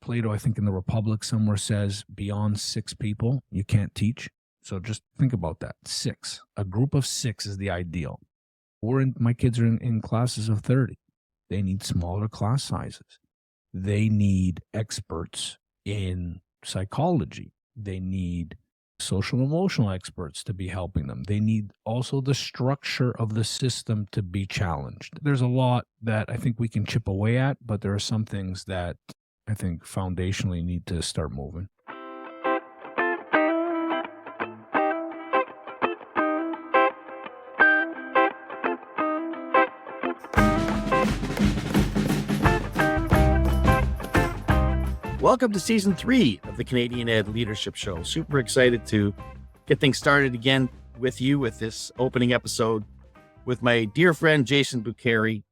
Plato, I think in the Republic somewhere says beyond 6 people, you can't teach. So just think about that. 6. A group of 6 is the ideal. My kids are in classes of 30. They need smaller class sizes. They need experts in psychology. They need social emotional experts to be helping them. They need also the structure of the system to be challenged. There's a lot that I think we can chip away at, but there are some things that I think foundationally need to start moving. Welcome to Season 3 of the Canadian Ed Leadership Show. Super excited to get things started again with you with this opening episode with my dear friend, Jason Buccheri.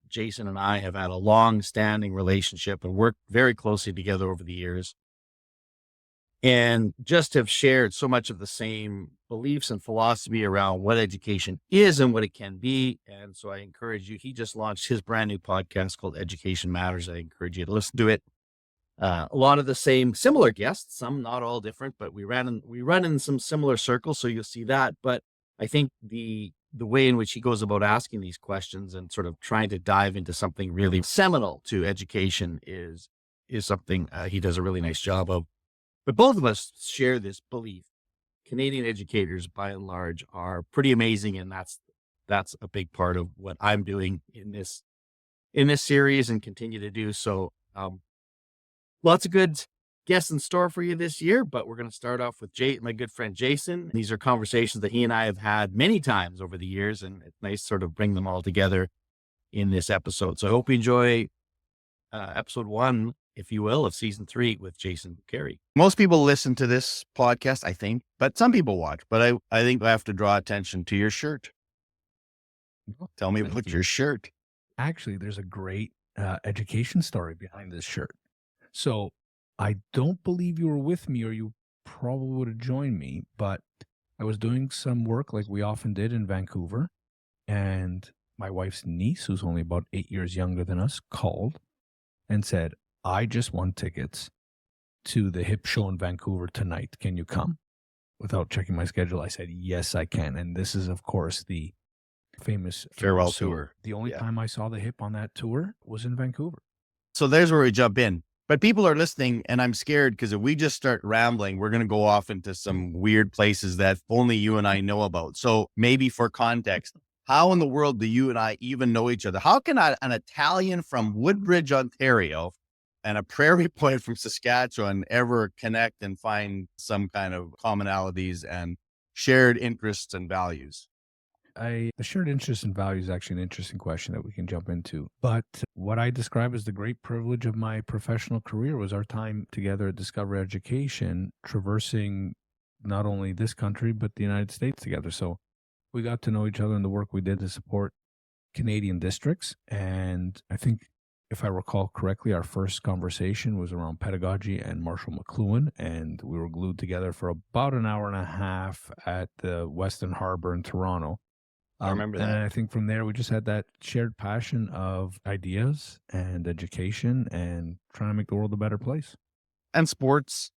Jason and I have had a long-standing relationship and worked very closely together over the years and just have shared so much of the same beliefs and philosophy around what education is and what it can be. And so I encourage you, he just launched his brand new podcast called Education Matters. I encourage you to listen to it. A lot of the same similar guests, some not all different, but we run in some similar circles. So you'll see that. But I think the way in which he goes about asking these questions and sort of trying to dive into something really seminal to education is something he does a really nice job of. But both of us share this belief. Canadian educators, by and large, are pretty amazing. And that's a big part of what I'm doing in this series and continue to do. So, lots of good guests in store for you this year, but we're going to start off with my good friend Jason. These are conversations that he and I have had many times over the years, and it's nice to sort of bring them all together in this episode. So I hope you enjoy episode 1, if you will, of Season 3 with Jason Buccheri. Most people listen to this podcast, I think, but some people watch. But I think I have to draw attention to your shirt. Tell me about your shirt. Actually, there's a great education story behind this shirt. So I don't believe you were with me, or you probably would have joined me, but I was doing some work like we often did in Vancouver, and my wife's niece, who's only about 8 years younger than us, called and said, I just won tickets to the HIP show in Vancouver tonight. Can you come? Without checking my schedule, I said, yes, I can. And this is, of course, the famous farewell tour. tour. The only time I saw the HIP on that tour was in Vancouver. So there's where we jump in. But people are listening, and I'm scared because if we just start rambling, we're going to go off into some weird places that only you and I know about. So maybe for context, how in the world do you and I even know each other? How can an Italian from Woodbridge, Ontario, and a prairie point from Saskatchewan ever connect and find some kind of commonalities and shared interests and values? The shared interest and value is actually an interesting question that we can jump into. But what I describe as the great privilege of my professional career was our time together at Discovery Education, traversing not only this country, but the United States together. So we got to know each other in the work we did to support Canadian districts. And I think, if I recall correctly, our first conversation was around pedagogy and Marshall McLuhan, and we were glued together for about an hour and a half at the Western Harbor in Toronto. I remember that. And I think from there, we just had that shared passion of ideas and education and trying to make the world a better place. And sports.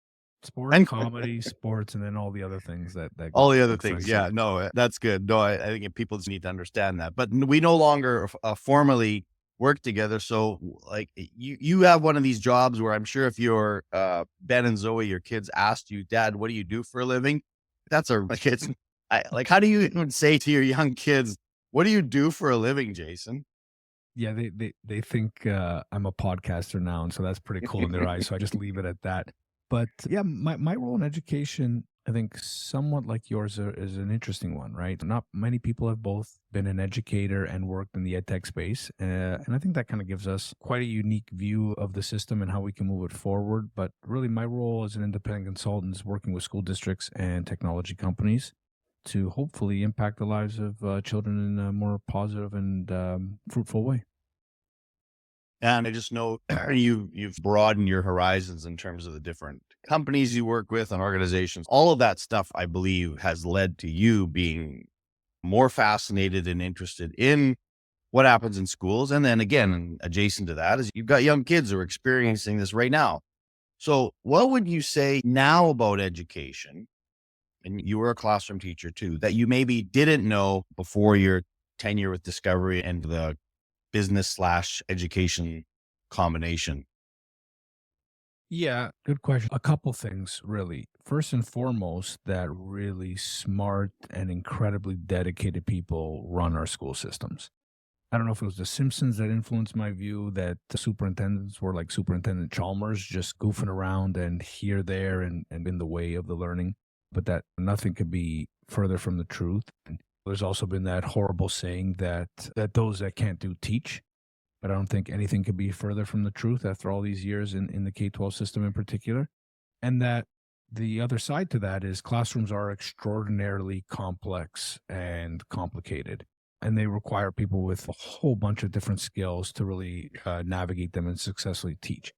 And comedy, sports, and then all the other things that all the other things. Yeah, no, that's good. No, I think people just need to understand that. But we no longer formally work together. So like you have one of these jobs where I'm sure if you're Ben and Zoe, your kids asked you, Dad, what do you do for a living? How do you even say to your young kids, what do you do for a living, Jason? Yeah, they think I'm a podcaster now, and so that's pretty cool in their eyes. So I just leave it at that. But yeah, my role in education, I think somewhat like yours is an interesting one, right? Not many people have both been an educator and worked in the edtech space. And I think that kind of gives us quite a unique view of the system and how we can move it forward. But really my role as an independent consultant is working with school districts and technology companies to hopefully impact the lives of children in a more positive and fruitful way. And I just know you've broadened your horizons in terms of the different companies you work with and organizations. All of that stuff, I believe, has led to you being more fascinated and interested in what happens in schools. And then again, adjacent to that is you've got young kids who are experiencing this right now. So what would you say now about education? And you were a classroom teacher too, that you maybe didn't know before your tenure with Discovery and the business/education combination? Yeah, good question. A couple things, really. First and foremost, that really smart and incredibly dedicated people run our school systems. I don't know if it was The Simpsons that influenced my view that the superintendents were like Superintendent Chalmers, just goofing around and here, there, and in the way of the learning, but that nothing could be further from the truth. And there's also been that horrible saying that those that can't do teach, but I don't think anything could be further from the truth after all these years in the K-12 system in particular. And that the other side to that is classrooms are extraordinarily complex and complicated, and they require people with a whole bunch of different skills to really navigate them and successfully teach.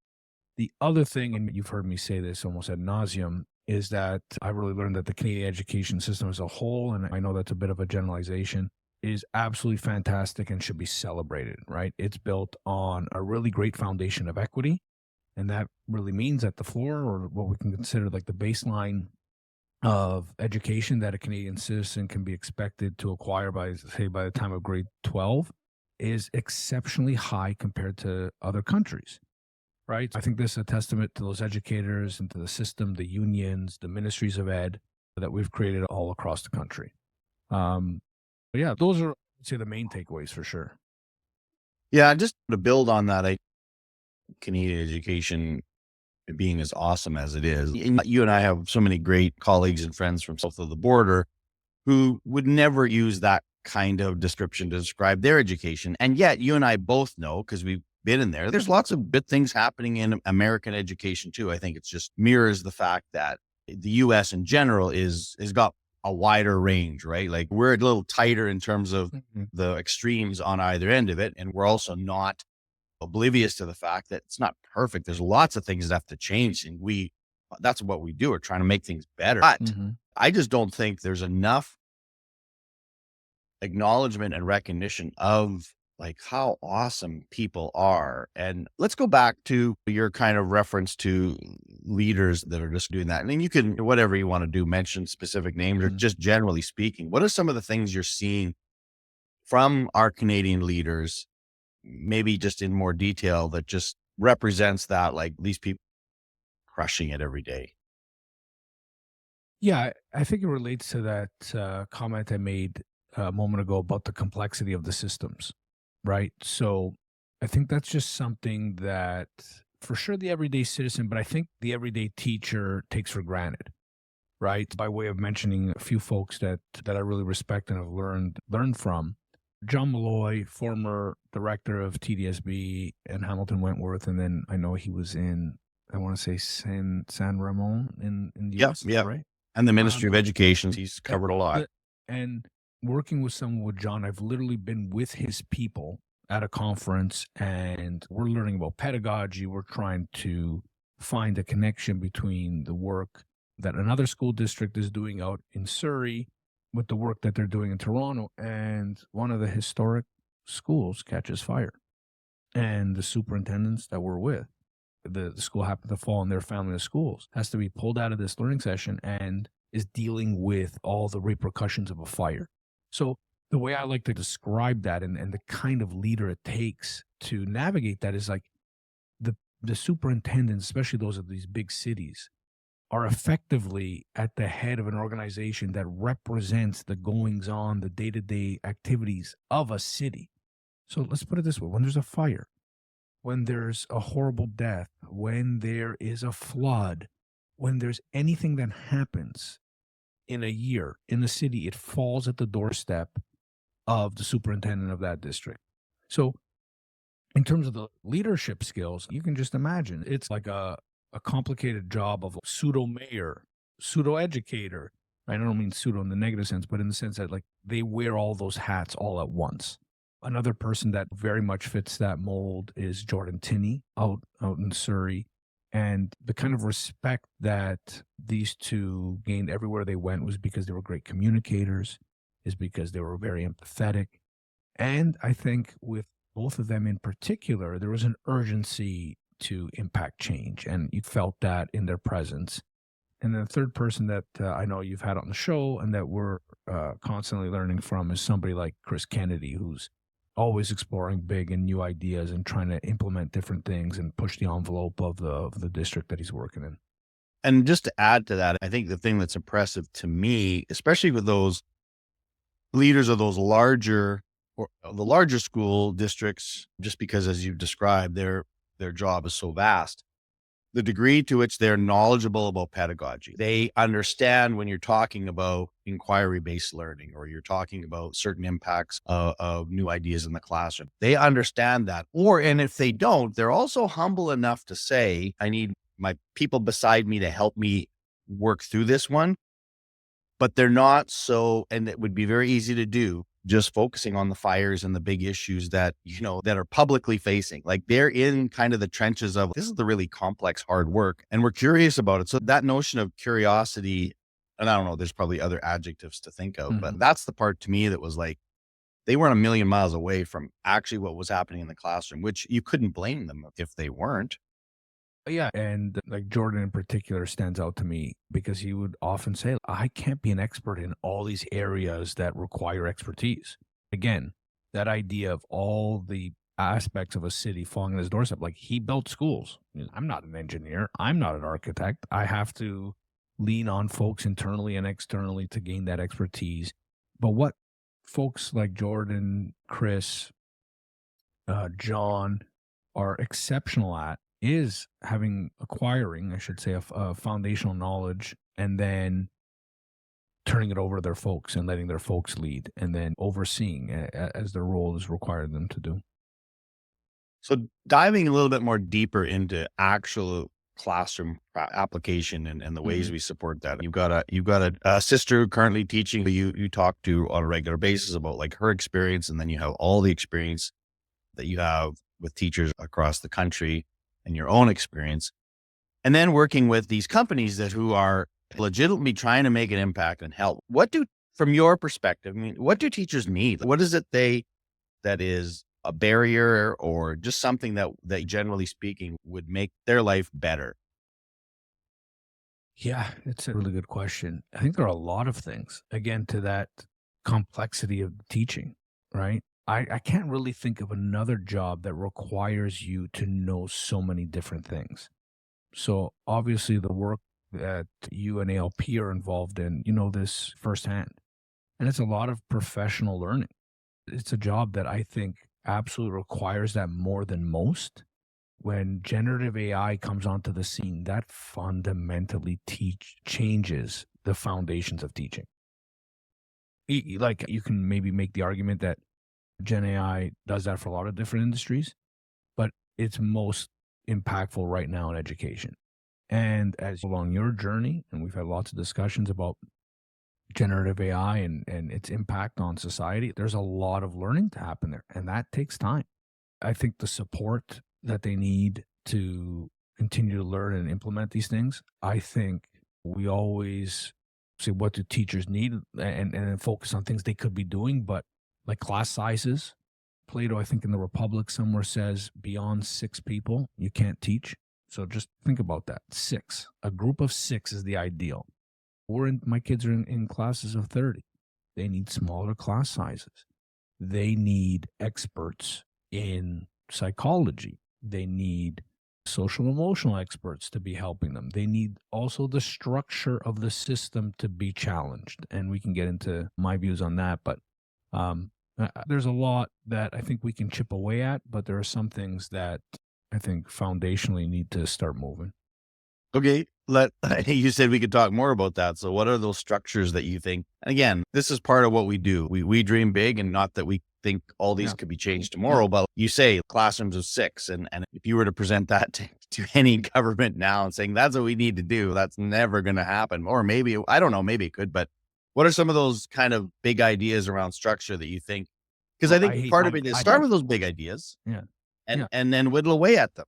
The other thing, and you've heard me say this almost ad nauseum, is that I really learned that the Canadian education system as a whole, and I know that's a bit of a generalization, is absolutely fantastic and should be celebrated, right? It's built on a really great foundation of equity. And that really means that the floor, or what we can consider like the baseline of education that a Canadian citizen can be expected to acquire by, say, by the time of grade 12, is exceptionally high compared to other countries, right? I think this is a testament to those educators and to the system, the unions, the ministries of ed that we've created all across the country. But yeah, those are, I'd say, the main takeaways for sure. Yeah, just to build on that, Canadian education being as awesome as it is. And you and I have so many great colleagues and friends from south of the border who would never use that kind of description to describe their education. And yet you and I both know, because we've been in there, there's lots of good things happening in American education too. I think it's just mirrors the fact that the US in general is got a wider range, right? Like we're a little tighter in terms of the extremes on either end of it. And we're also not oblivious to the fact that it's not perfect. There's lots of things that have to change. And that's what we do. We're trying to make things better. But I just don't think there's enough acknowledgement and recognition of like how awesome people are. And let's go back to your kind of reference to leaders that are just doing that. And then you can, whatever you want to do, mention specific names or just generally speaking. What are some of the things you're seeing from our Canadian leaders, maybe just in more detail, that just represents that, like these people crushing it every day? Yeah, I think it relates to that comment I made a moment ago about the complexity of the systems, right? So I think that's just something that for sure the everyday citizen, but I think the everyday teacher takes for granted, right? By way of mentioning a few folks that I really respect and have learned from. John Malloy, former director of TDSB and Hamilton Wentworth, and then I know he was in, I want to say San Ramon in the US, right? And the Ministry of Education, he's covered a lot. And working with someone with John, I've literally been with his people at a conference, and we're learning about pedagogy. We're trying to find a connection between the work that another school district is doing out in Surrey with the work that they're doing in Toronto, and one of the historic schools catches fire. And the superintendents that we're with, the school happened to fall in their family of schools, has to be pulled out of this learning session and is dealing with all the repercussions of a fire. So the way I like to describe that and the kind of leader it takes to navigate that is like the superintendents, especially those of these big cities, are effectively at the head of an organization that represents the goings on, the day-to-day activities of a city. So let's put it this way. When there's a fire, when there's a horrible death, when there is a flood, when there's anything that happens in a year in the city, it falls at the doorstep of the superintendent of that district. So in terms of the leadership skills, you can just imagine it's like a complicated job of a pseudo mayor, pseudo educator. I don't mean pseudo in the negative sense, but in the sense that like they wear all those hats all at once. Another person that very much fits that mold is Jordan Tinney out in Surrey. And the kind of respect that these two gained everywhere they went was because they were great communicators, is because they were very empathetic. And I think with both of them in particular, there was an urgency to impact change, and you felt that in their presence. And then the third person that I know you've had on the show and that we're constantly learning from is somebody like Chris Kennedy, who's always exploring big and new ideas and trying to implement different things and push the envelope of the district that he's working in. And just to add to that, I think the thing that's impressive to me, especially with those leaders of those larger or the larger school districts, just because as you've described, their job is so vast, the degree to which they're knowledgeable about pedagogy. They understand when you're talking about inquiry-based learning or you're talking about certain impacts of new ideas in the classroom. They understand that. And if they don't, they're also humble enough to say, I need my people beside me to help me work through this one. But they're not so, and it would be very easy to do, just focusing on the fires and the big issues that, that are publicly facing. Like they're in kind of the trenches of this is the really complex, hard work. And we're curious about it. So that notion of curiosity, and I don't know, there's probably other adjectives to think of, but that's the part to me that was like, they weren't a million miles away from actually what was happening in the classroom, which you couldn't blame them if they weren't. Yeah. And like Jordan in particular stands out to me because he would often say, I can't be an expert in all these areas that require expertise. Again, that idea of all the aspects of a city falling on his doorstep, like he built schools. I'm not an engineer. I'm not an architect. I have to lean on folks internally and externally to gain that expertise. But what folks like Jordan, Chris, John are exceptional at is acquiring, I should say, a foundational knowledge and then turning it over to their folks and letting their folks lead and then overseeing as their role is required them to do. So diving a little bit more deeper into actual classroom application and the ways we support that. You've got a sister currently teaching who you talk to on a regular basis about like her experience, and then you have all the experience that you have with teachers across the country and your own experience, and then working with these companies who are legitimately trying to make an impact and help. From your perspective, what do teachers need? What is it that is a barrier or just something that generally speaking would make their life better? Yeah, it's a really good question. I think there are a lot of things, again, to that complexity of teaching, right? I can't really think of another job that requires you to know so many different things. So obviously the work that you and ALP are involved in, you know this firsthand. And it's a lot of professional learning. It's a job that I think absolutely requires that more than most. When generative AI comes onto the scene, that fundamentally changes the foundations of teaching. Like you can maybe make the argument that Gen AI does that for a lot of different industries, but it's most impactful right now in education. And as along your journey, and we've had lots of discussions about generative AI and its impact on society, there's a lot of learning to happen there, and that takes time. I think the support that they need to continue to learn and implement these things, I think we always say, what do teachers need? And focus on things they could be doing, but like class sizes. Plato, I think in the Republic somewhere says beyond 6 people, you can't teach. So just think about that. 6. A group of 6 is the ideal. My kids are in classes of 30. They need smaller class sizes. They need experts in psychology. They need social emotional experts to be helping them. They need also the structure of the system to be challenged. And we can get into my views on that. But there's a lot that I think we can chip away at, but there are some things that I think foundationally need to start moving. Okay, you said we could talk more about that. So what are those structures that you think, and again, this is part of what we do. We dream big, and not that we think all these could be changed tomorrow, but you say classrooms of 6. And if you were to present that to any government now and saying that's what we need to do, that's never going to happen. Or maybe, I don't know, maybe it could, but what are some of those kind of big ideas around structure that you think, because I think part of it is start with those big ideas and then whittle away at them.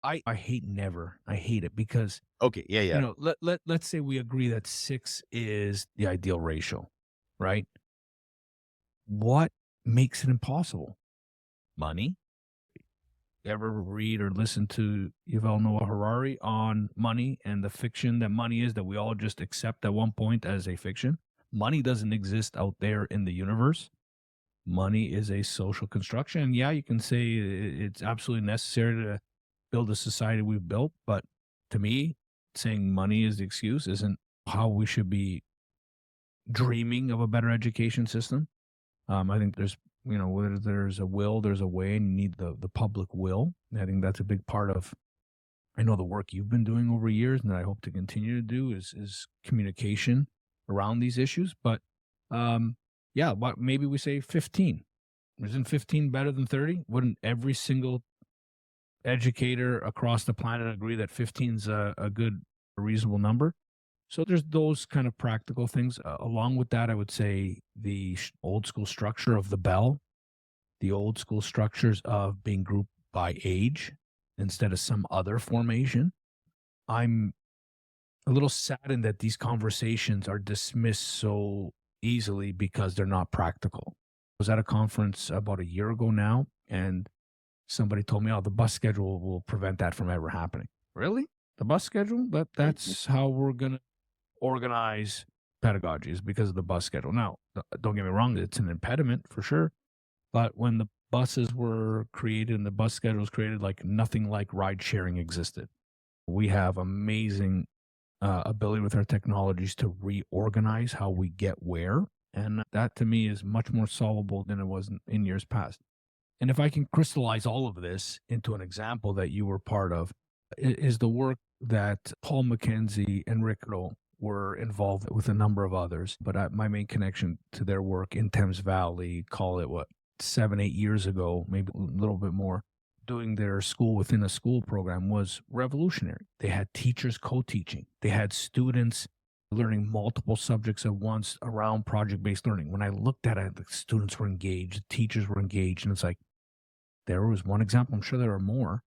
I hate never. I hate it because You know, let's say we agree that 6 is the ideal ratio, right? What makes it impossible. Money. Ever read or listen to Yuval Noah Harari on money and the fiction that money is, that we all just accept at one point as a fiction? Money doesn't exist out there in the universe. Money is a social construction. And yeah, you can say it's absolutely necessary to build the society we've built. But to me, saying money is the excuse isn't how we should be dreaming of a better education system. I think there's, where there's a will, there's a way, and you need the public will. I think that's a big part of, I know, the work you've been doing over years, and that I hope to continue to do is communication around these issues. But yeah, maybe we say 15. Isn't 15 better than 30? Wouldn't every single educator across the planet agree that 15 is a good, reasonable number? So there's those kind of practical things. Along with that, I would say the old school structure of the bell, the old school structures of being grouped by age instead of some other formation. I'm a little saddened that these conversations are dismissed so easily because they're not practical. I was at a conference about a year ago now, and somebody told me, the bus schedule will prevent that from ever happening. Really? The bus schedule? That's how we're going to organize pedagogy, is because of the bus schedule. Now, don't get me wrong, it's an impediment for sure. But when the buses were created and the bus schedule was created, like nothing like ride sharing existed. We have amazing ability with our technologies to reorganize how we get where. And that to me is much more solvable than it was in years past. And if I can crystallize all of this into an example that you were part of, is the work that Paul McKenzie and Ricardo were involved with a number of others. But my main connection to their work in Thames Valley, call it 7-8 years ago, maybe a little bit more, doing their school within a school program was revolutionary. They had teachers co-teaching. They had students learning multiple subjects at once around project-based learning. When I looked at it, the students were engaged, the teachers were engaged, and it's like, there was one example, I'm sure there are more,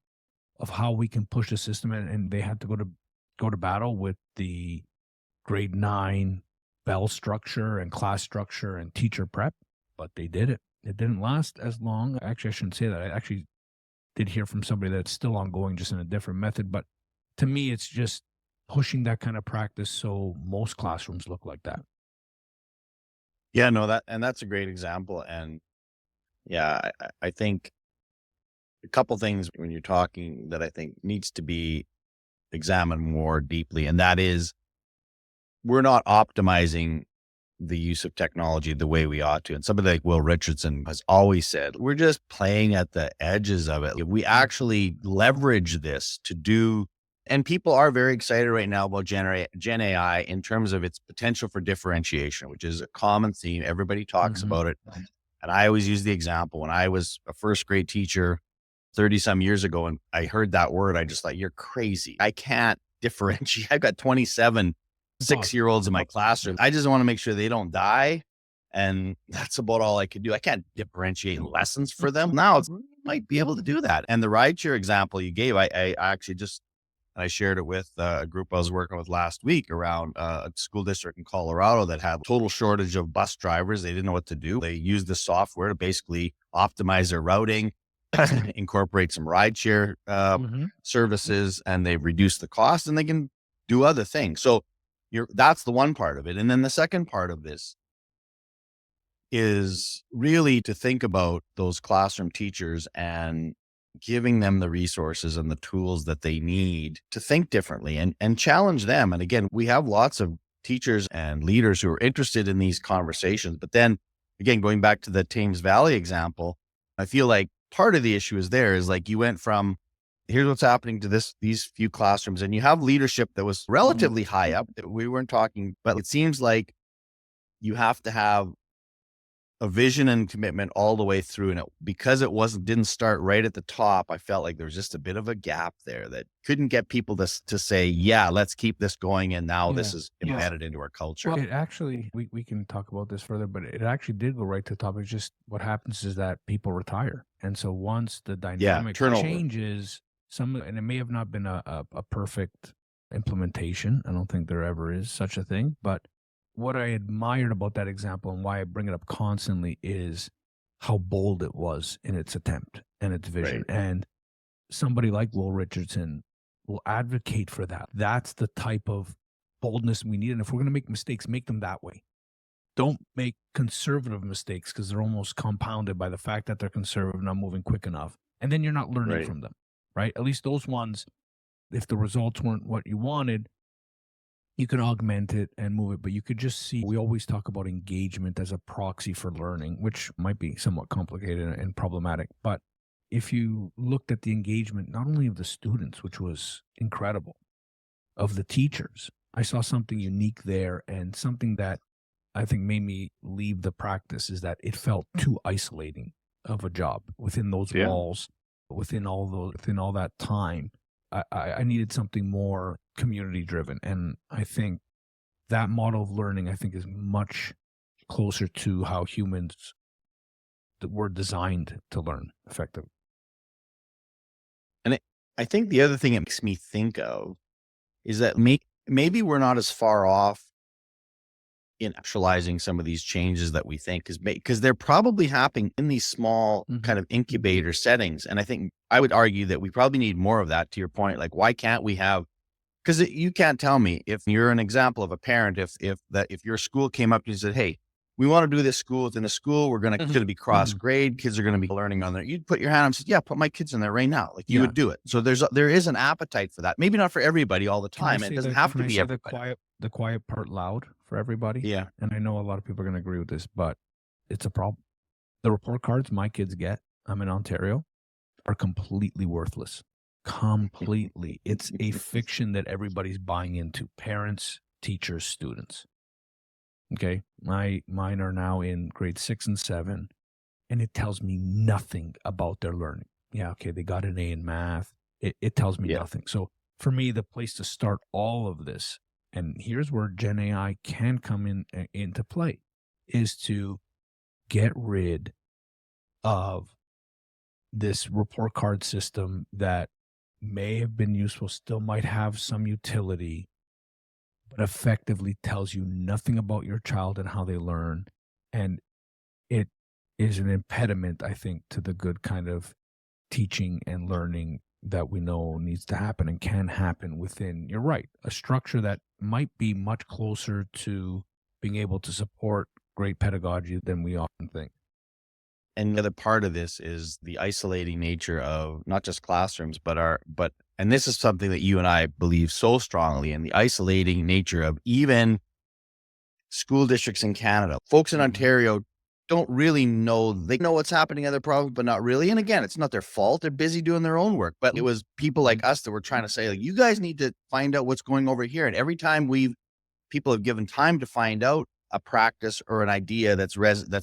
of how we can push the system. And they had to go to battle with the grade 9 bell structure and class structure and teacher prep, but they did it. It didn't last as long. Actually, I shouldn't say that. I actually did hear from somebody that's still ongoing, just in a different method. But to me, it's just pushing that kind of practice so most classrooms look like that. Yeah, no, that's a great example. And yeah, I think a couple things when you're talking that I think needs to be examined more deeply. And that is, we're not optimizing the use of technology the way we ought to. And somebody like Will Richardson has always said, we're just playing at the edges of it. We actually leverage this to do, and people are very excited right now about Gen AI in terms of its potential for differentiation, which is a common theme. Everybody talks about it. And I always use the example when I was a first grade teacher 30 some years ago, and I heard that word, I just thought, you're crazy. I can't differentiate. I've got 27 6-year-olds in my classroom. I just want to make sure they don't die. And that's about all I could do. I can't differentiate lessons for them. Now I might be able to do that. And the rideshare example you gave, I actually I shared it with a group I was working with last week around a school district in Colorado that had total shortage of bus drivers. They didn't know what to do. They used the software to basically optimize their routing, incorporate some rideshare services, and they've reduced the cost, and they can do other things. So that's the one part of it. And then the second part of this is really to think about those classroom teachers and giving them the resources and the tools that they need to think differently and challenge them. And again, we have lots of teachers and leaders who are interested in these conversations. But then again, going back to the Thames Valley example, I feel like part of the issue is like you went from, here's what's happening to these few classrooms, and you have leadership that was relatively high up. We weren't talking, but it seems like you have to have a vision and commitment all the way through. And because it didn't start right at the top, I felt like there was just a bit of a gap there that couldn't get people to say, yeah, let's keep this going. And now this is embedded into our culture. Well, it actually, we can talk about this further, but it actually did go right to the top. It's just what happens is that people retire. And so once the dynamic changes, and it may have not been a perfect implementation. I don't think there ever is such a thing. But what I admired about that example and why I bring it up constantly is how bold it was in its attempt and its vision. Right. And somebody like Will Richardson will advocate for that. That's the type of boldness we need. And if we're going to make mistakes, make them that way. Don't make conservative mistakes because they're almost compounded by the fact that they're conservative, not moving quick enough. And then you're not learning Right. from them, right? At least those ones, if the results weren't what you wanted, you can augment it and move it. But you could just see, we always talk about engagement as a proxy for learning, which might be somewhat complicated and problematic. But if you looked at the engagement, not only of the students, which was incredible, of the teachers, I saw something unique there, and something that I think made me leave the practice is that it felt too isolating of a job within those Yeah. walls, within all that time. I needed something more community driven, and I think that model of learning, I think, is much closer to how humans were designed to learn effectively. I think the other thing it makes me think of is that maybe we're not as far off in actualizing some of these changes that we think, because they're probably happening in these small kind of incubator settings. And I think I would argue that we probably need more of that, to your point. Like, why can't we have, because you can't tell me, if you're an example of a parent, if your school came up to you and said, hey, we want to do this school within a school, we're going to be cross grade, kids are going to be learning on there. You'd put your hand up and say, yeah, put my kids in there right now. Like, you would do it. So there is an appetite for that. Maybe not for everybody all the time. It doesn't have to be everybody. The quiet part loud for everybody. Yeah. And I know a lot of people are going to agree with this, but it's a problem. The report cards my kids get, I'm in Ontario, are completely worthless. Completely. It's a fiction that everybody's buying into. Parents, teachers, students. Okay. Mine are now in grade 6 and 7, and it tells me nothing about their learning. Yeah. Okay. They got an A in math. It tells me nothing. So for me, the place to start all of this, and here's where Gen AI can come into play, is to get rid of this report card system that may have been useful, still might have some utility, but effectively tells you nothing about your child and how they learn. And it is an impediment, I think, to the good kind of teaching and learning that we know needs to happen and can happen within, you're right, a structure that might be much closer to being able to support great pedagogy than we often think. And the other part of this is the isolating nature of not just classrooms, and this is something that you and I believe so strongly in, the isolating nature of even school districts in Canada. Folks in Ontario don't really know. They know what's happening in other provinces, but not really. And again, it's not their fault. They're busy doing their own work. But it was people like us that were trying to say, like, you guys need to find out what's going over here. And every time people have given time to find out a practice or an idea that's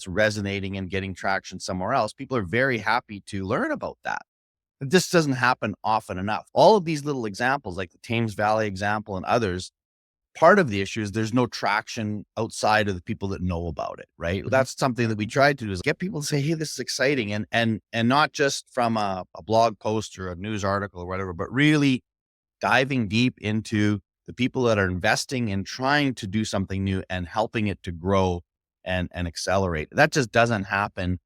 resonating and getting traction somewhere else, people are very happy to learn about that. This doesn't happen often enough. All of these little examples, like the Thames Valley example and others, part of the issue is there's no traction outside of the people that know about it, right? That's something that we tried to do, is get people to say, hey, this is exciting. And not just from a blog post or a news article or whatever, but really diving deep into the people that are investing in trying to do something new and helping it to grow and accelerate. That just doesn't happen,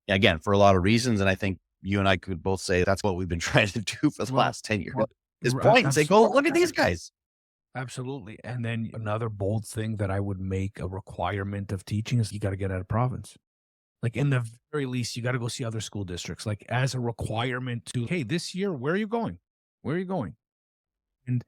again, for a lot of reasons. And I think you and I could both say that's what we've been trying to do for the last 10 years. Is point and say, go look at these guys. Absolutely. And then another bold thing that I would make a requirement of teaching is you got to get out of province. Like, in the very least, you got to go see other school districts, like as a requirement to, hey, this year, where are you going? Where are you going? And,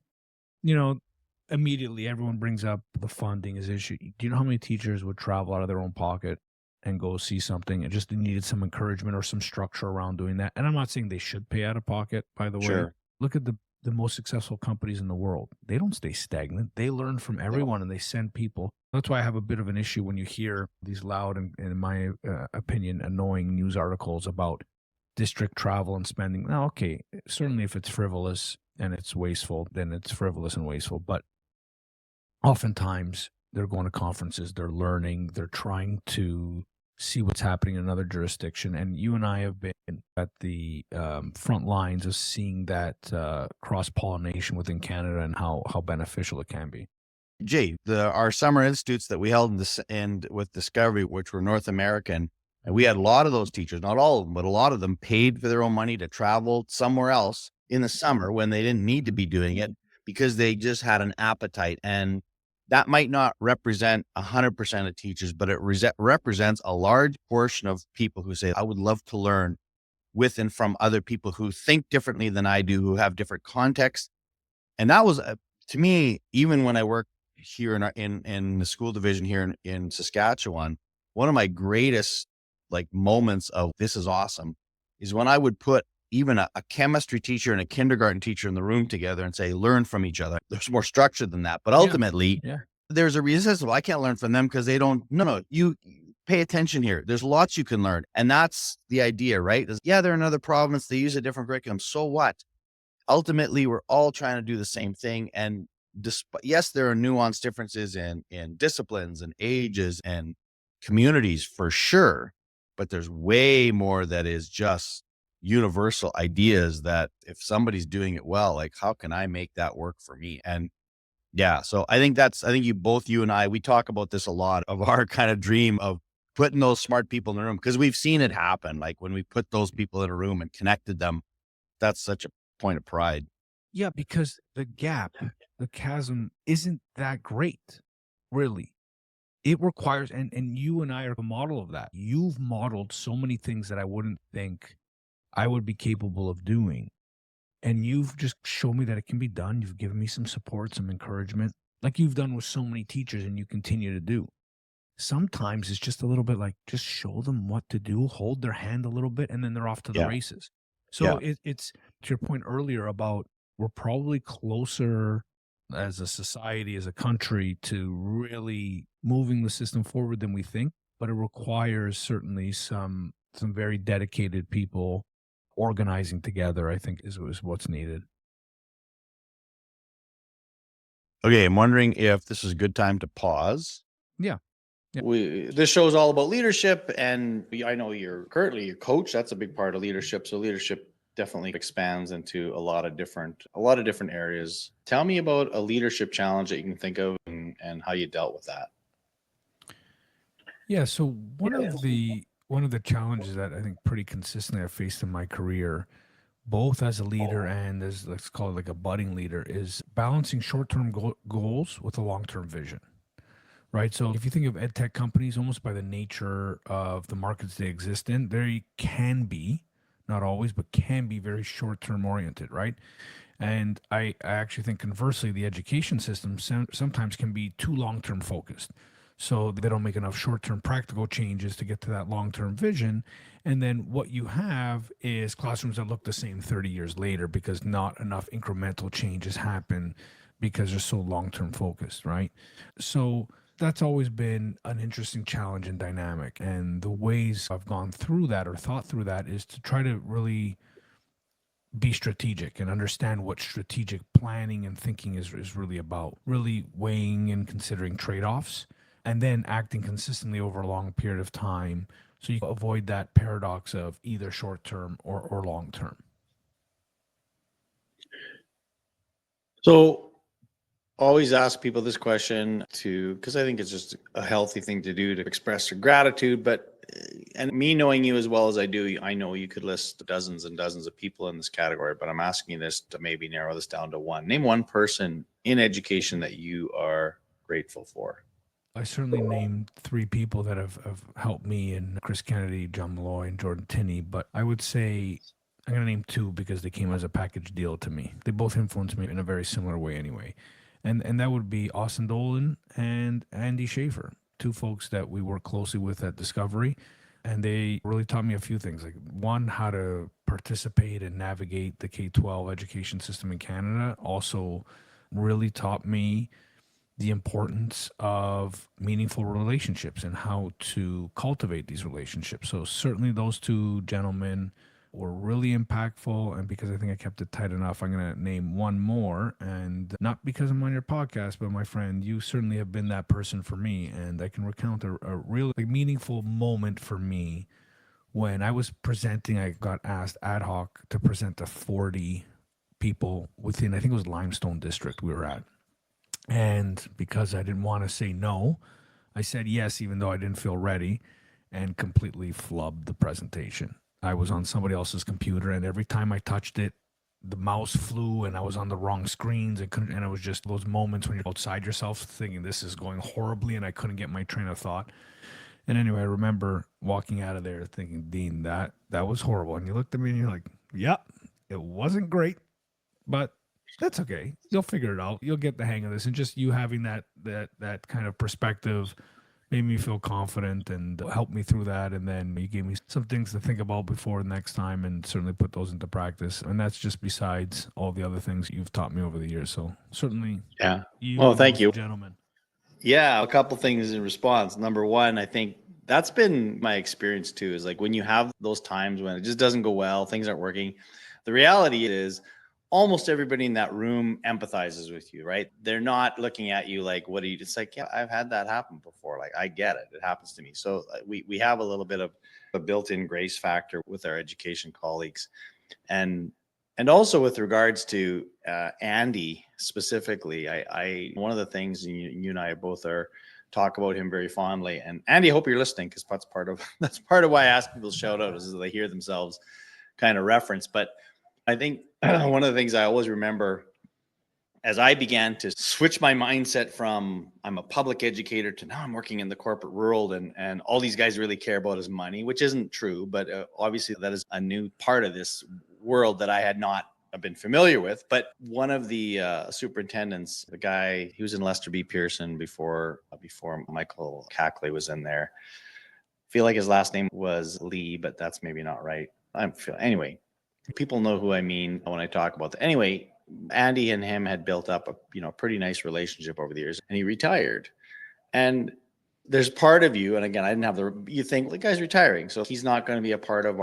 immediately everyone brings up the funding as issue. Do you know how many teachers would travel out of their own pocket and go see something and just needed some encouragement or some structure around doing that? And I'm not saying they should pay out of pocket, by the way. Sure. Look at the most successful companies in the world. They don't stay stagnant. They learn from everyone and they send people. That's why I have a bit of an issue when you hear these loud and, in my opinion, annoying news articles about district travel and spending. Now, okay, certainly if it's frivolous and it's wasteful, then it's frivolous and wasteful. But oftentimes they're going to conferences, they're learning, they're trying to see what's happening in another jurisdiction. And you and I have been at the front lines of seeing that cross-pollination within Canada and how beneficial it can be. Jay, our summer institutes that we held with Discovery, which were North American, And we had a lot of those teachers, not all of them, but a lot of them paid for their own money to travel somewhere else in the summer when they didn't need to be doing it because they just had an appetite. And that might not represent 100% of teachers, but it represents a large portion of people who say, I would love to learn with and from other people who think differently than I do, who have different contexts. And that was, to me, even when I worked here in the school division here in Saskatchewan, one of my greatest like moments of this is awesome is when I would put even a chemistry teacher and a kindergarten teacher in the room together and say, learn from each other. There's more structure than that. But ultimately, there's a reason, well, I can't learn from them because they don't, no, you pay attention here. There's lots you can learn. And that's the idea, right? They're another province. They use a different curriculum. So what? Ultimately, we're all trying to do the same thing. And yes, there are nuanced differences in disciplines and ages and communities for sure. But there's way more that is just universal ideas that if somebody's doing it well, like how can I make that work for me? And yeah, so I think you and I, we talk about this a lot of our kind of dream of putting those smart people in the room because we've seen it happen. Like when we put those people in a room and connected them, that's such a point of pride. Yeah, because the chasm isn't that great, really. It requires, and you and I are a model of that. You've modeled so many things that I wouldn't think I would be capable of doing. And you've just shown me that it can be done. You've given me some support, some encouragement, like you've done with so many teachers and you continue to do. Sometimes it's just a little bit like, just show them what to do, hold their hand a little bit, and then they're off to the races. So it's to your point earlier about we're probably closer as a society, as a country, to really moving the system forward than we think, but it requires certainly some very dedicated people organizing together, I think is what's needed. Okay, I'm wondering if this is a good time to pause. Yeah. This show is all about leadership, and I know you're currently your coach. That's a big part of leadership. So leadership definitely expands into a lot of different areas. Tell me about a leadership challenge that you can think of and how you dealt with that. Yeah. So one of the challenges that I think pretty consistently I've faced in my career, both as a leader and as, let's call it like a budding leader, is balancing short-term goals with a long-term vision. Right. So if you think of ed tech companies, almost by the nature of the markets they exist in, they can be, not always, but can be very short-term oriented. Right. And I actually think conversely, the education system sometimes can be too long-term focused. So they don't make enough short-term practical changes to get to that long-term vision. And then what you have is classrooms that look the same 30 years later because not enough incremental changes happen because they're so long-term focused. Right. So that's always been an interesting challenge and dynamic. And the ways I've gone through that or thought through that is to try to really be strategic and understand what strategic planning and thinking is really about, really weighing and considering trade-offs and then acting consistently over a long period of time so you avoid that paradox of either short-term or long-term. So always ask people this question because I think it's just a healthy thing to do to express your gratitude. And me knowing you as well as I do, I know you could list dozens and dozens of people in this category, but I'm asking you this to maybe narrow this down to one. Name one person in education that you are grateful for. I certainly named 3 people that have helped me, and Chris Kennedy, John Malloy, and Jordan Tinney, but I would say I'm going to name 2 because they came as a package deal to me. They both influenced me in a very similar way anyway. And that would be Austin Dolan and Andy Schaefer, 2 folks that we work closely with at Discovery. And they really taught me a few things, like one, how to participate and navigate the K-12 education system in Canada. Also really taught me the importance of meaningful relationships and how to cultivate these relationships. So certainly those 2 gentlemen were really impactful, and because I think I kept it tight enough, I'm going to name one more, and not because I'm on your podcast, but my friend, you certainly have been that person for me, and I can recount a real meaningful moment for me when I was presenting. I got asked ad hoc to present to 40 people within, I think it was Limestone District we were at, and because I didn't want to say no, I said yes, even though I didn't feel ready. and completely flubbed the presentation. I was on somebody else's computer, and every time I touched it, the mouse flew and I was on the wrong screens and it was just those moments when you're outside yourself thinking this is going horribly and I couldn't get my train of thought. And anyway, I remember walking out of there thinking, Dean, that was horrible. And you looked at me and you're like, yep, it wasn't great, but that's okay. You'll figure it out. You'll get the hang of this. And just you having that kind of perspective made me feel confident and helped me through that. And then you gave me some things to think about before next time and certainly put those into practice. And that's just besides all the other things you've taught me over the years. So certainly, Well, thank you, gentlemen. Yeah, a couple things in response. Number one, I think that's been my experience too, is like when you have those times when it just doesn't go well, things aren't working. The reality is almost everybody in that room empathizes with you, right? They're not looking at you like, what are you? It's like, yeah, I've had that happen before. Like, I get it. It happens to me. So we have a little bit of a built-in grace factor with our education colleagues. And also with regards to Andy specifically, I one of the things you and I both talk about him very fondly. And Andy, I hope you're listening, because that's part of why I ask people to shout out, is that they hear themselves kind of reference. But I think one of the things I always remember as I began to switch my mindset from I'm a public educator to now I'm working in the corporate world, and all these guys really care about is money, which isn't true, but obviously that is a new part of this world that I had not been familiar with. But one of the superintendents, the guy, he was in Lester B. Pearson before Michael Cackley was in there. I feel like his last name was Lee, but that's maybe not right. Anyway, people know who I mean when I talk about that. Anyway, Andy and him had built up a pretty nice relationship over the years, and he retired. And there's part of you, and again, I didn't have you think, the guy's retiring, so he's not going to be a part of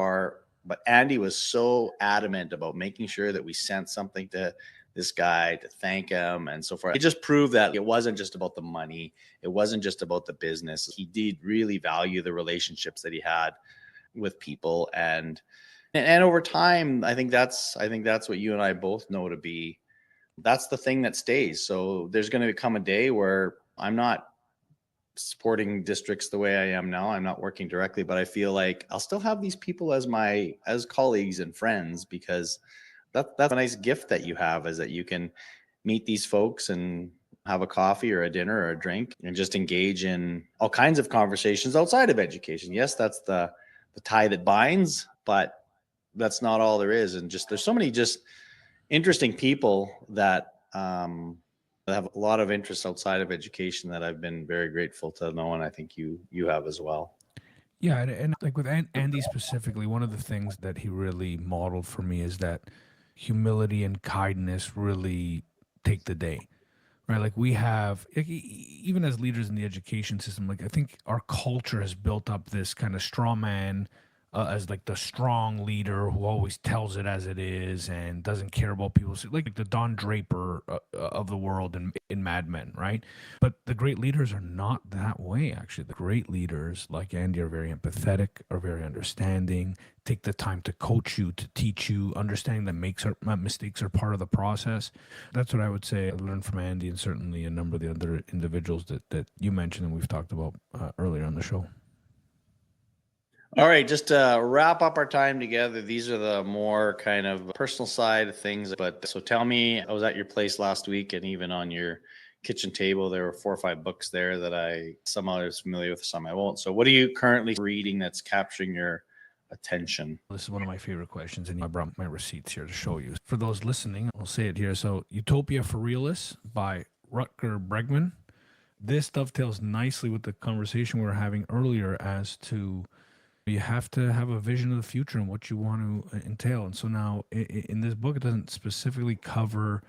but Andy was so adamant about making sure that we sent something to this guy to thank him and so forth. It just proved that it wasn't just about the money. It wasn't just about the business. He did really value the relationships that he had with people. And over time, I think that's what you and I both know to be, that's the thing that stays. So there's going to come a day where I'm not supporting districts the way I am now. I'm not working directly, but I feel like I'll still have these people as colleagues and friends, because that's a nice gift that you have, is that you can meet these folks and have a coffee or a dinner or a drink and just engage in all kinds of conversations outside of education. Yes, that's the tie that binds, but that's not all there is. And just there's so many just interesting people that have a lot of interests outside of education that I've been very grateful to know, and I think you have as well. Yeah, and like with Andy specifically, one of the things that he really modeled for me is that humility and kindness really take the day, right? Like we have, even as leaders in the education system, like I think our culture has built up this kind of straw man as like the strong leader who always tells it as it is and doesn't care about people, like the Don Draper of the world in Mad Men, right? But the great leaders are not that way, actually. The great leaders like Andy are very empathetic, are very understanding, take the time to coach you, to teach you, understanding that mistakes are part of the process. That's what I would say I learned from Andy, and certainly a number of the other individuals that you mentioned and we've talked about earlier on the show. All right, just to wrap up our time together, these are the more kind of personal side of things. But so tell me, I was at your place last week, and even on your kitchen table, there were 4 or 5 books there that some I was familiar with, some I won't. So what are you currently reading that's capturing your attention? This is one of my favorite questions, and I brought my receipts here to show you. For those listening, I'll say it here. So Utopia for Realists by Rutger Bregman. This dovetails nicely with the conversation we were having earlier as to you have to have a vision of the future and what you want to entail. And so now in this book, it doesn't specifically cover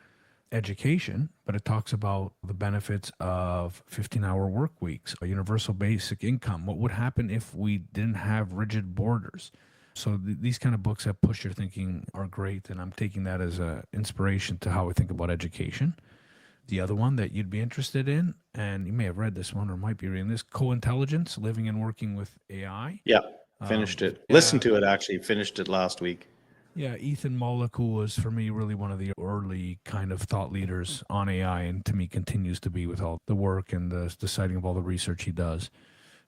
education, but it talks about the benefits of 15-hour work weeks, a universal basic income. What would happen if we didn't have rigid borders? So these kind of books that push your thinking are great, and I'm taking that as an inspiration to how we think about education. The other one that you'd be interested in, and you may have read this one or might be reading this, Co-Intelligence, Living and Working with AI. Yeah. Finished it. Listened to it, actually. Finished it last week. Yeah, Ethan Mollick, who was for me really one of the early kind of thought leaders on AI, and to me continues to be with all the work and the citing of all the research he does.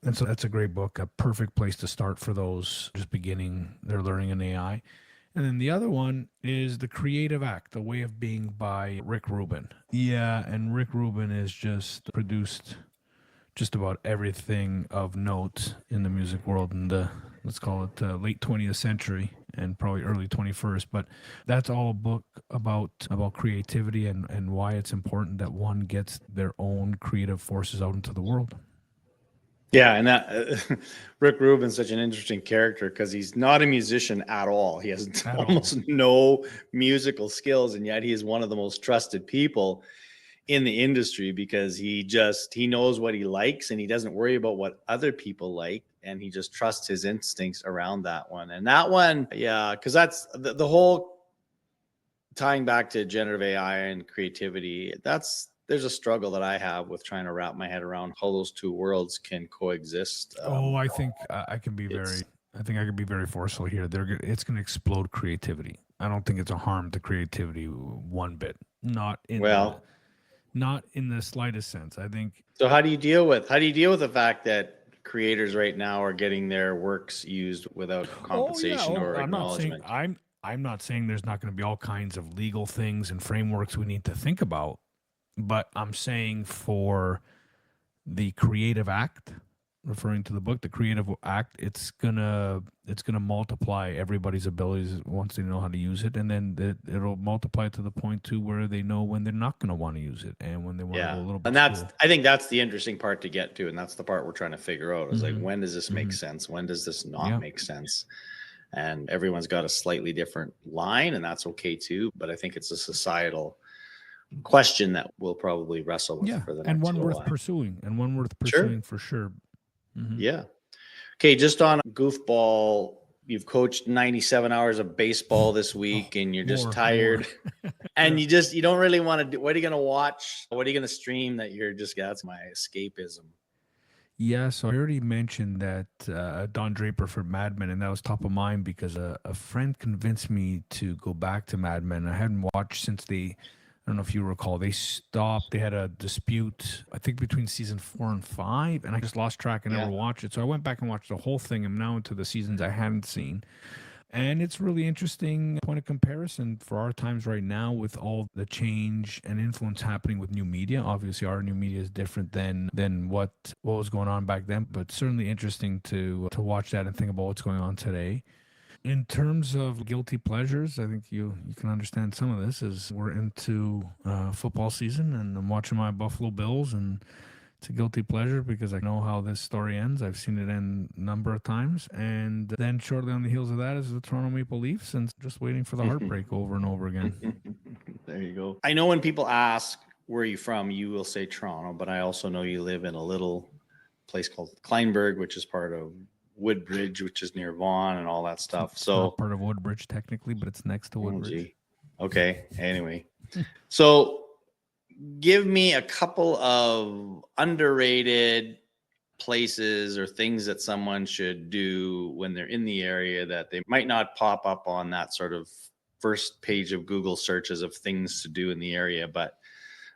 And so that's a great book, a perfect place to start for those just beginning their learning in AI. And then the other one is The Creative Act, The Way of Being by Rick Rubin. Yeah, and Rick Rubin has just produced just about everything of note in the music world in the, let's call it late 20th century and probably early 21st. But that's all a book about creativity and why it's important that one gets their own creative forces out into the world. Yeah, and that Rick Rubin's such an interesting character because he's not a musician at all. He has almost no musical skills, and yet he is one of the most trusted people in the industry because he knows what he likes and he doesn't worry about what other people like, and he just trusts his instincts around that one. And that one, yeah, because that's the whole tying back to generative AI and creativity. There's a struggle that I have with trying to wrap my head around how those two worlds can coexist. I think I can be very forceful here. It's going to explode creativity. I don't think it's a harm to creativity one bit. Not in the slightest sense. I think. So how do you deal with the fact that creators right now are getting their works used without compensation or acknowledgement? I'm not saying there's not going to be all kinds of legal things and frameworks we need to think about. But I'm saying for the creative act, referring to the book, the creative act, it's gonna multiply everybody's abilities once they know how to use it, and then it'll multiply to the point too where they know when they're not gonna want to use it and when they want to go a little bit. And I think that's the interesting part to get to, and that's the part we're trying to figure out. Is like, when does this make sense? When does this not make sense? And everyone's got a slightly different line, and that's okay too. But I think it's a societal question that we'll probably wrestle with for the next one worth while. pursuing, for sure. Yeah. Okay, just on goofball, you've coached 97 hours of baseball this week and you're just tired and you don't really want to do. What are you going to watch? What are you going to stream that you're just, that's my escapism? Yeah, so I already mentioned that Don Draper for Mad Men, and that was top of mind because a friend convinced me to go back to Mad Men. I hadn't watched since I don't know if you recall, they stopped. They had a dispute, I think, between season 4 and 5, and I just lost track and never watched it. So I went back and watched the whole thing. I'm now into the seasons I hadn't seen. And it's really interesting point of comparison for our times right now with all the change and influence happening with new media. Obviously, our new media is different than what was going on back then, but certainly interesting to watch that and think about what's going on today. In terms of guilty pleasures, I think you can understand some of this as we're into football season and I'm watching my Buffalo Bills, and it's a guilty pleasure because I know how this story ends. I've seen it end a number of times. And then shortly on the heels of that is the Toronto Maple Leafs, and just waiting for the heartbreak over and over again. There you go. I know when people ask, where are you from? You will say Toronto, but I also know you live in a little place called Kleinburg, which is part of Woodbridge, which is near Vaughan and all that stuff. It's not part of Woodbridge technically, but it's next to Woodbridge. Okay. Anyway, so give me a couple of underrated places or things that someone should do when they're in the area that they might not pop up on that sort of first page of Google searches of things to do in the area. But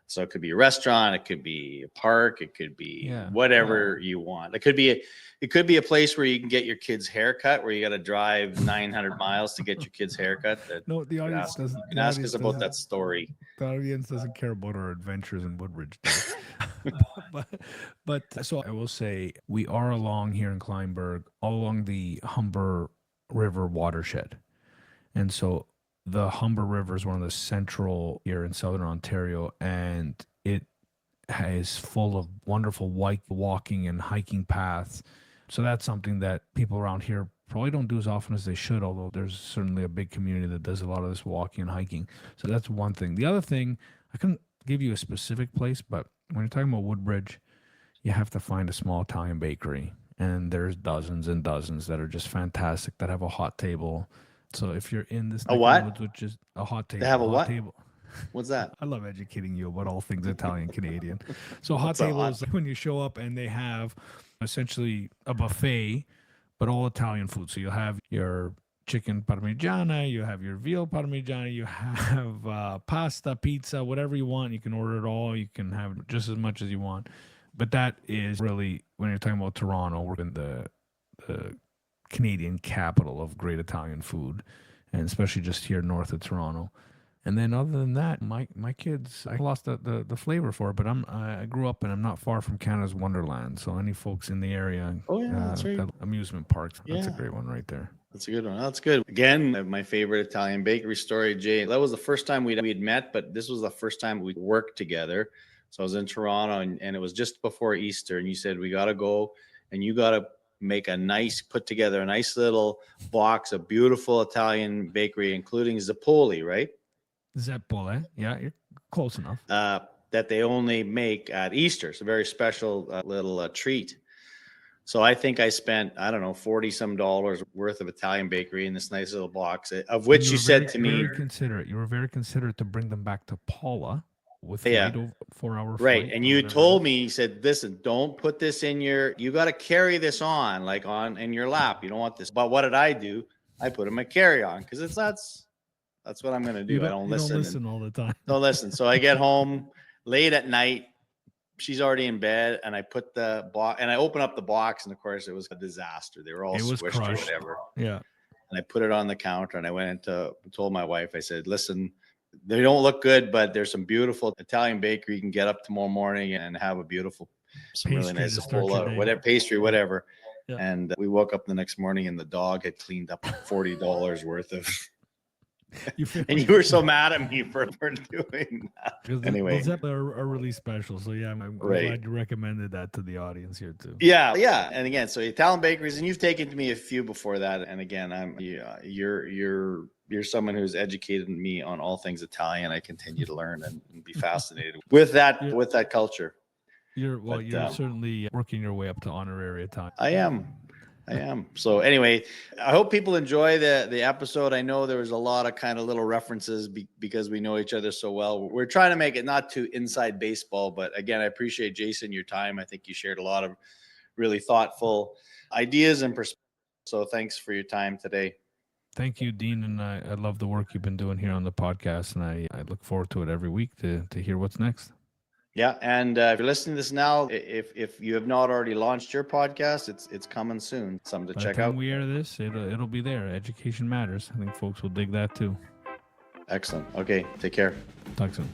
so it could be a restaurant, it could be a park, it could be whatever you want. It could be a place where you can get your kid's haircut, where you got to drive 900 miles to get your kid's haircut. No, the audience doesn't. Ask us about that story. The audience doesn't care about our adventures in Woodbridge. but so I will say we are along here in Kleinburg, all along the Humber River watershed, and so the Humber River is one of the central here in southern Ontario, and it is full of wonderful walking and hiking paths. So that's something that people around here probably don't do as often as they should, although there's certainly a big community that does a lot of this walking and hiking. So that's one thing. The other thing, I couldn't give you a specific place, but when you're talking about Woodbridge, you have to find a small Italian bakery. And there's dozens and dozens that are just fantastic, that have a hot table. So if you're in this, which is a hot table, they have a what? Table. What's that? I love educating you about all things Italian Canadian. So hot tables, when you show up and they have essentially a buffet, but all Italian food. So you'll have your chicken parmigiana, you have your veal parmigiana, you have pasta, pizza, whatever you want. You can order it all. You can have just as much as you want. But that is really, when you're talking about Toronto, we're in the Canadian capital of great Italian food, and especially just here north of Toronto. And then other than that, my kids, I lost the flavor for it, but I grew up and I'm not far from Canada's Wonderland. So any folks in the area, Oh, yeah, that's right. that amusement parks, that's a Yeah. great one right there. That's a good one. That's good. Again, my favorite Italian bakery story, Jay. That was the first time we'd met, but this was the first time we worked together. So I was in Toronto, and it was just before Easter, and you said we got to go, and you got to put together a nice little box of beautiful Italian bakery, including Zappoli, right? Zeppole, yeah, you're close enough. That they only make at Easter. It's a very special little treat. So I think I spent, I don't know, $40 worth of Italian bakery in this nice little box, of which you said to me, very considerate. You were very considerate to bring them back to Paula with Yeah. flight, 4-hour flight. right. And or you whatever it told is. me, you said, listen, don't put this you got to carry this on, like in your lap. You don't want this. But what did I do? I put in my carry-on because that's what I'm going to do. You I don't listen. Don't listen all the time. Don't listen. So I get home late at night. She's already in bed, and I put the box, and I open up the box, and of course it was a disaster. They were all It was squished crushed. or whatever. Yeah. And I put it on the counter, and I went and told my wife, I said, listen, they don't look good, but there's some beautiful Italian bakery. You can get up tomorrow morning and have some really Pastry nice to start your day. whatever pastry, whatever. Yeah. And we woke up the next morning, and the dog had cleaned up $40 worth of. And you were so mad at me for doing that. Anyway. Those Zeppole are really special. So yeah, I'm Right. glad you recommended that to the audience here too. Yeah. And again, so Italian bakeries, and you've taken to me a few before that. And again, you're someone who's educated me on all things Italian. I continue to learn and be fascinated with that culture. You're certainly working your way up to honorary Italian. I am. So anyway, I hope people enjoy the episode. I know there was a lot of kind of little references because we know each other so well. We're trying to make it not too inside baseball, but again, I appreciate, Jason, your time. I think you shared a lot of really thoughtful ideas and perspectives. So thanks for your time today. Thank you, Dean, and I love the work you've been doing here on the podcast, and I look forward to it every week to hear what's next. Yeah, and if you're listening to this now, if you have not already launched your podcast, it's coming soon. Something to By check the time out. we air this, it'll be there. Education matters. I think folks will dig that too. Excellent. Okay, take care. Talk soon.